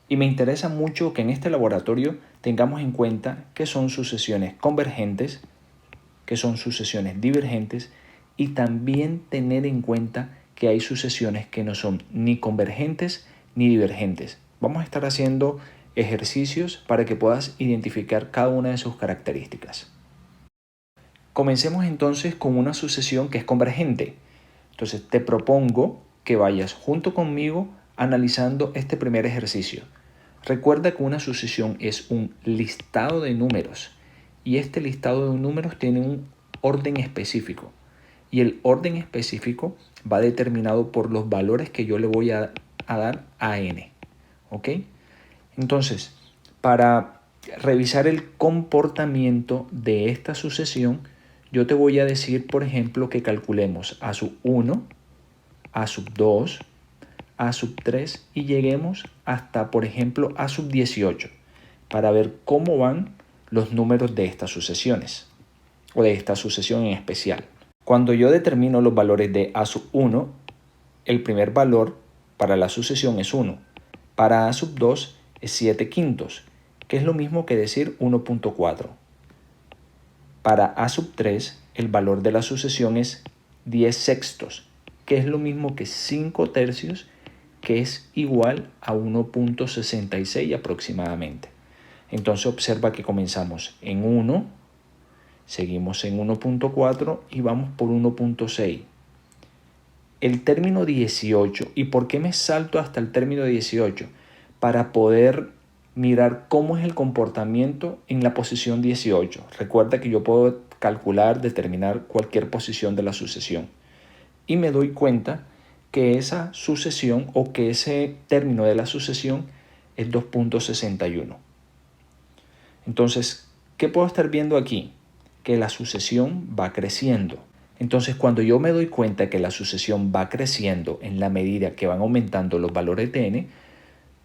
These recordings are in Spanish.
Y me interesa mucho que en este laboratorio tengamos en cuenta que son sucesiones convergentes, que son sucesiones divergentes, y también tener en cuenta que hay sucesiones que no son ni convergentes ni divergentes. Vamos a estar haciendo ejercicios para que puedas identificar cada una de sus características. Comencemos entonces con una sucesión que es convergente. Entonces te propongo que vayas junto conmigo analizando este primer ejercicio. Recuerda que una sucesión es un listado de números y este listado de números tiene un orden específico y el orden específico va determinado por los valores que yo le voy a dar a n. ¿Ok? Entonces, para revisar el comportamiento de esta sucesión, yo te voy a decir, por ejemplo, que calculemos a sub 1, a sub 2, a sub 3 y lleguemos hasta, por ejemplo, a sub 18 para ver cómo van los números de estas sucesiones o de esta sucesión en especial. Cuando yo determino los valores de a sub 1, el primer valor para la sucesión es 1. Para a sub 2 es 7 quintos, que es lo mismo que decir 1.4. Para a sub 3, el valor de la sucesión es 10 sextos, que es lo mismo que 5 tercios, que es igual a 1.66 aproximadamente. Entonces observa que comenzamos en 1, seguimos en 1.4 y vamos por 1.6. El término 18, ¿y por qué me salto hasta el término 18? Para poder mirar cómo es el comportamiento en la posición 18. Recuerda que yo puedo calcular, determinar cualquier posición de la sucesión. Y me doy cuenta que esa sucesión o que ese término de la sucesión es 2.61. Entonces, ¿qué puedo estar viendo aquí? Que la sucesión va creciendo. Entonces, cuando yo me doy cuenta que la sucesión va creciendo en la medida que van aumentando los valores de n,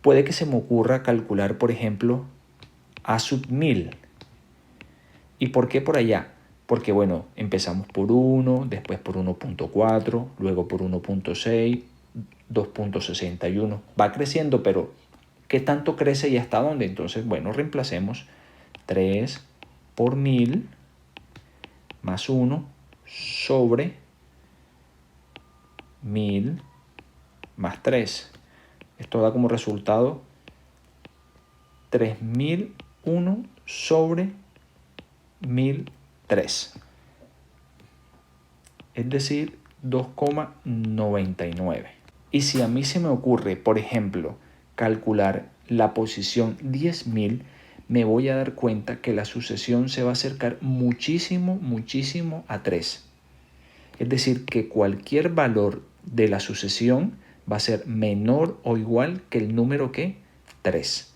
puede que se me ocurra calcular, por ejemplo, a sub 1000. ¿Y por qué por allá? Porque, bueno, empezamos por 1, después por 1.4, luego por 1.6, 2.61. Va creciendo, pero ¿qué tanto crece y hasta dónde? Entonces, bueno, reemplacemos 3 por 1000 más 1 sobre 1000 más 3. Esto da como resultado 3001 sobre 1003. Es decir, 2,99. Y si a mí se me ocurre, por ejemplo, calcular la posición 10.000, me voy a dar cuenta que la sucesión se va a acercar muchísimo, muchísimo a 3. Es decir, que cualquier valor de la sucesión va a ser menor o igual que el número que 3.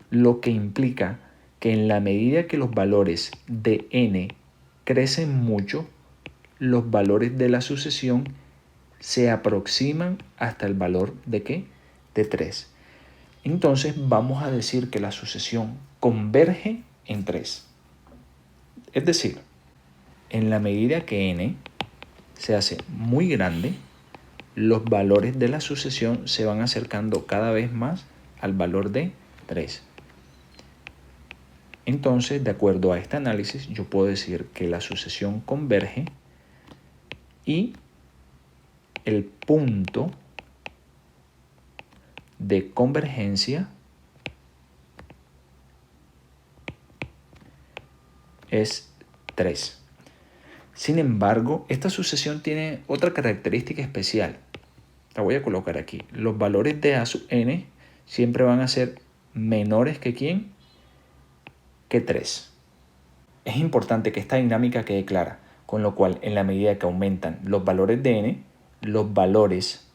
Lo que implica que en la medida que los valores de n crecen mucho, los valores de la sucesión se aproximan hasta el valor de ¿qué? De 3. Entonces vamos a decir que la sucesión converge en 3. Es decir, en la medida que n se hace muy grande, los valores de la sucesión se van acercando cada vez más al valor de 3. Entonces, de acuerdo a este análisis, yo puedo decir que la sucesión converge y el punto de convergencia es 3. Sin embargo, esta sucesión tiene otra característica especial. La voy a colocar aquí. Los valores de a sub n siempre van a ser menores que ¿quién? Que 3. Es importante que esta dinámica quede clara, con lo cual en la medida que aumentan los valores de n, los valores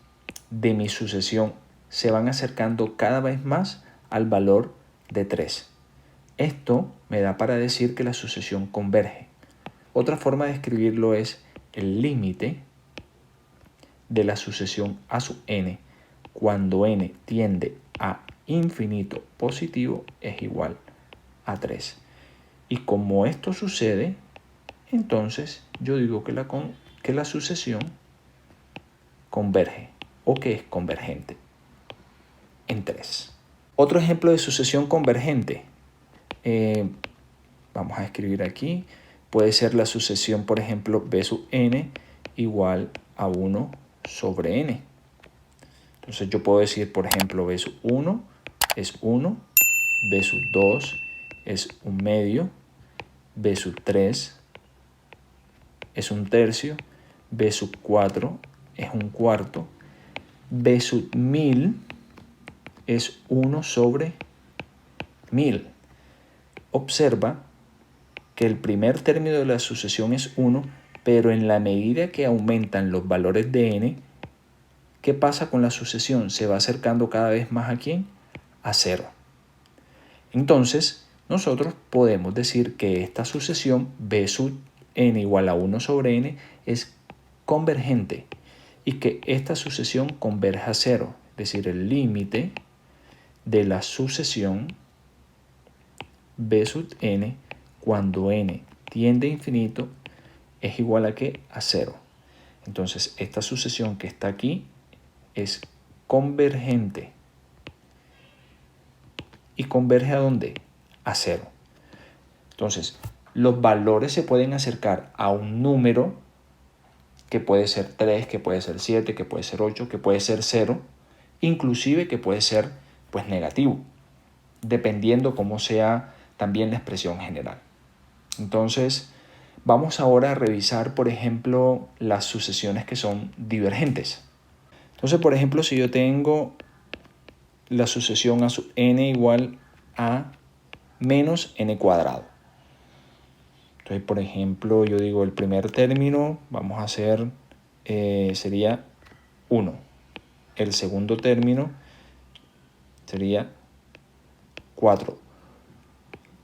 de mi sucesión se van acercando cada vez más al valor de 3. Esto me da para decir que la sucesión converge. Otra forma de escribirlo es el límite de la sucesión a sub n cuando n tiende a infinito positivo es igual a 3. Y como esto sucede, entonces yo digo que la sucesión converge o que es convergente en 3. Otro ejemplo de sucesión convergente. Vamos a escribir aquí. Puede ser la sucesión, por ejemplo, b sub n igual a 1 sobre n. Entonces yo puedo decir, por ejemplo, b sub 1 es 1, b sub 2 es 1/2, b sub 3 es 1/3, b sub 4 es 1/4, b sub 1000 es 1 sobre 1000. Observa que el primer término de la sucesión es 1, pero en la medida que aumentan los valores de n, ¿qué pasa con la sucesión? Se va acercando cada vez más ¿a quién? A 0. Entonces, nosotros podemos decir que esta sucesión b sub n igual a 1 sobre n es convergente y que esta sucesión converge a 0, es decir, el límite de la sucesión b sub n cuando n tiende a infinito es igual a ¿qué? A 0. Entonces, esta sucesión que está aquí es convergente. ¿Y converge a dónde? A 0. Entonces, los valores se pueden acercar a un número que puede ser 3, que puede ser 7, que puede ser 8, que puede ser 0, inclusive que puede ser pues negativo, dependiendo cómo sea también la expresión general. Entonces, vamos ahora a revisar, por ejemplo, las sucesiones que son divergentes. Entonces, por ejemplo, si yo tengo la sucesión a sub n igual a menos n cuadrado. Entonces, por ejemplo, yo digo el primer término, vamos a hacer, sería 1. El segundo término sería 4.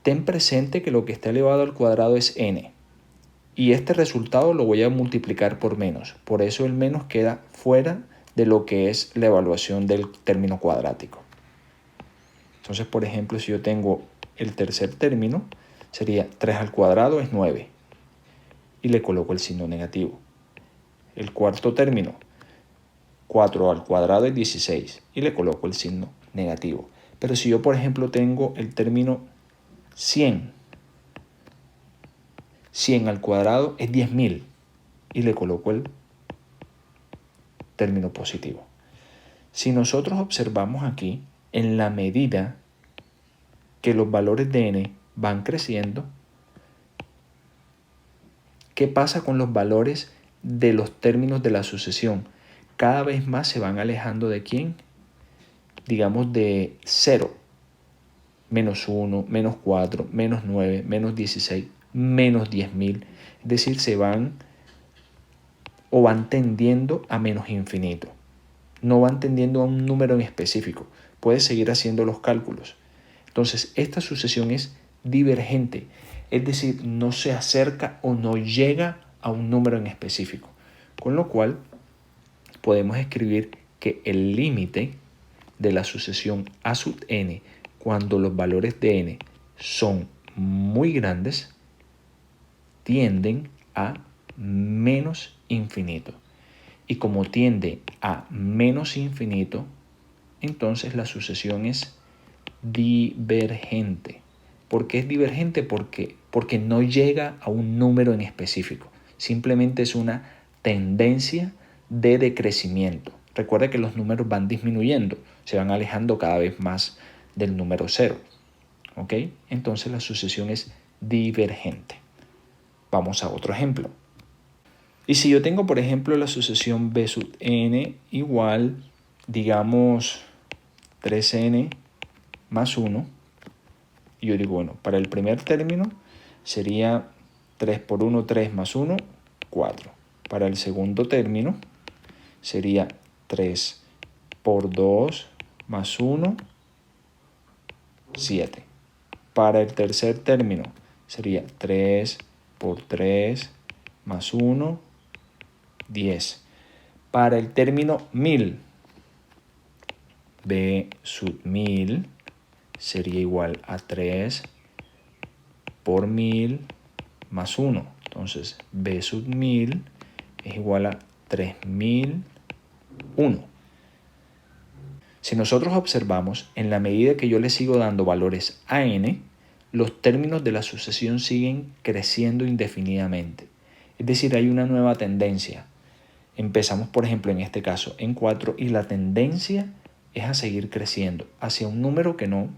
Ten presente que lo que está elevado al cuadrado es n. Y este resultado lo voy a multiplicar por menos. Por eso el menos queda fuera de lo que es la evaluación del término cuadrático. Entonces, por ejemplo, si yo tengo el tercer término, sería 3 al cuadrado es 9. Y le coloco el signo negativo. El cuarto término, 4 al cuadrado es 16. Y le coloco el signo negativo. Pero si yo, por ejemplo, tengo el término 100, 100 al cuadrado es 10.000 y le coloco el término positivo. Si nosotros observamos aquí, en la medida que los valores de n van creciendo, ¿qué pasa con los valores de los términos de la sucesión? Cada vez más se van alejando ¿de quién? Digamos de 0, menos 1, menos 4, menos 9, menos 16, menos 10.000. Es decir, se van o van tendiendo a menos infinito. No van tendiendo a un número en específico. Puedes seguir haciendo los cálculos. Entonces, esta sucesión es divergente, es decir, no se acerca o no llega a un número en específico. Con lo cual, podemos escribir que el límite de la sucesión a sub n, cuando los valores de n son muy grandes, tienden a menos infinito. Y como tiende a menos infinito, entonces la sucesión es divergente. ¿Por qué es divergente? Porque no llega a un número en específico. Simplemente es una tendencia de decrecimiento. Recuerda que los números van disminuyendo, se van alejando cada vez más del número 0. ¿Ok? Entonces la sucesión es divergente. Vamos a otro ejemplo. Y si yo tengo, por ejemplo, la sucesión b sub n igual, digamos, 3n más 1, y yo digo, bueno, para el primer término sería 3 por 1, 3 más 1, 4. Para el segundo término sería 3 por 2 más 1, 7. Para el tercer término sería 3 por 3 más 1, 10. Para el término 1000, b sub 1000 sería igual a 3 por 1000 más 1. Entonces, b sub 1000 es igual a 3001. Si nosotros observamos, en la medida que yo le sigo dando valores a n, los términos de la sucesión siguen creciendo indefinidamente. Es decir, hay una nueva tendencia. Empezamos, por ejemplo, en este caso, en 4 y la tendencia es a seguir creciendo hacia un número que no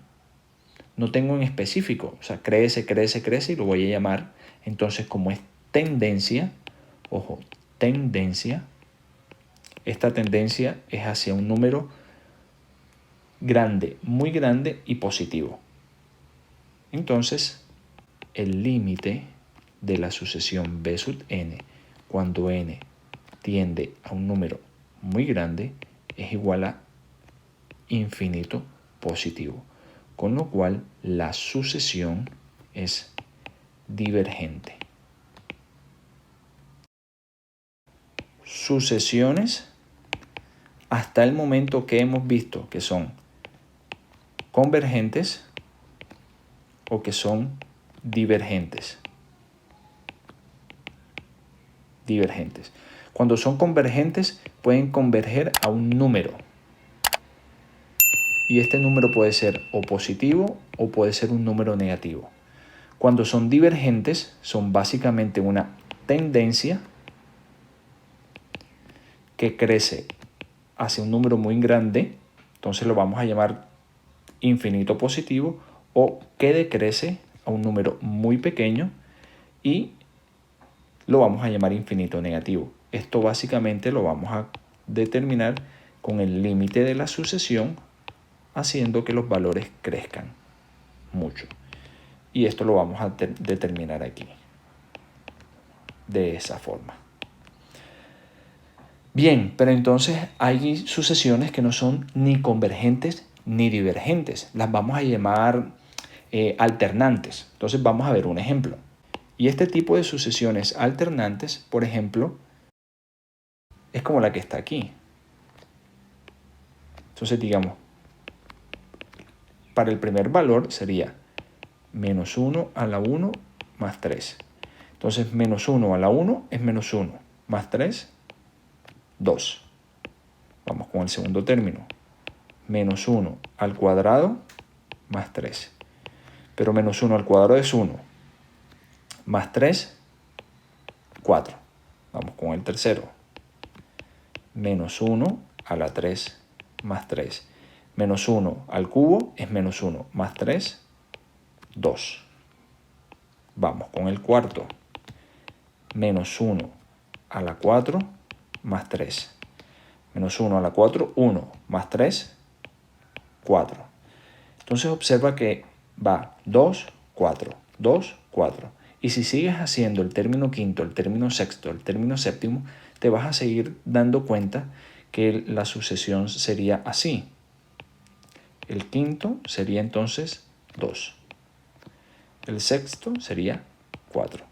tengo en específico. O sea, crece, crece, crece y lo voy a llamar. Entonces, como es tendencia, ojo, tendencia, esta tendencia es hacia un número grande, muy grande y positivo. Entonces, el límite de la sucesión B sub n, cuando n tiende a un número muy grande, es igual a infinito positivo, con lo cual la sucesión es divergente. Sucesiones hasta el momento que hemos visto que son convergentes o que son divergentes. Cuando son convergentes pueden converger a un número. Y este número puede ser o positivo o puede ser un número negativo. Cuando son divergentes son básicamente una tendencia que crece hacia un número muy grande, entonces lo vamos a llamar infinito positivo, o que decrece a un número muy pequeño y lo vamos a llamar infinito negativo. Esto básicamente lo vamos a determinar con el límite de la sucesión, haciendo que los valores crezcan mucho. Y esto lo vamos a determinar aquí, de esa forma. Bien, pero entonces hay sucesiones que no son ni convergentes ni divergentes. Las vamos a llamar alternantes. Entonces vamos a ver un ejemplo. Y este tipo de sucesiones alternantes, por ejemplo, es como la que está aquí. Entonces digamos, para el primer valor sería menos 1 a la 1 más 3. Entonces menos 1 a la 1 es menos 1, más 3, 2. Vamos con el segundo término. Menos 1 al cuadrado más 3. Pero menos 1 al cuadrado es 1. Más 3, 4. Vamos con el tercero. Menos 1 a la 3 más 3. Menos 1 al cubo es menos 1 más 3, 2. Vamos con el cuarto. Menos 1 a la 4 más 3. Menos 1 a la 4, 1 más 3, 4. Entonces observa que va 2, 4, 2, 4. Y si sigues haciendo el término quinto, el término sexto, el término séptimo, te vas a seguir dando cuenta que la sucesión sería así. El quinto sería entonces 2. El sexto sería 4.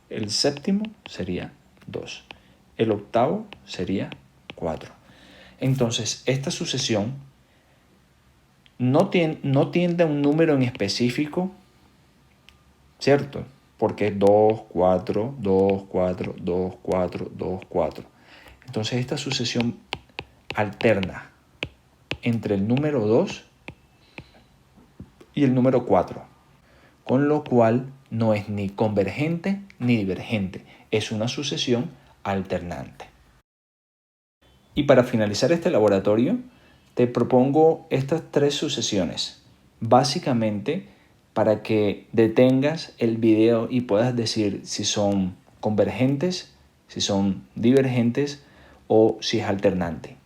El séptimo sería 2. El octavo sería 4. Entonces, esta sucesión no tiende a un número en específico, ¿cierto? Porque es 2, 4, 2, 4, 2, 4, 2, 4. Entonces, esta sucesión alterna entre el número 2 y el número 4, con lo cual no es ni convergente ni divergente, es una sucesión alternante. Y para finalizar este laboratorio, te propongo estas 3 sucesiones, básicamente para que detengas el video y puedas decir si son convergentes, si son divergentes o si es alternante.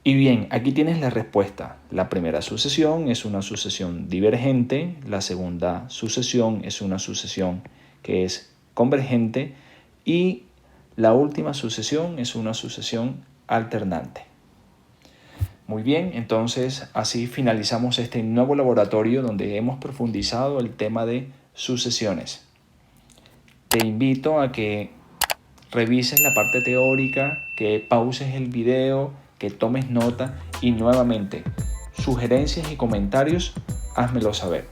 Y bien, aquí tienes la respuesta. La primera sucesión es una sucesión divergente, la segunda sucesión es una sucesión que es convergente y la última sucesión es una sucesión alternante. Muy bien, entonces así finalizamos este nuevo laboratorio donde hemos profundizado el tema de sucesiones. Te invito a que revises la parte teórica, que pauses el video, que tomes nota y nuevamente, sugerencias y comentarios, házmelo saber.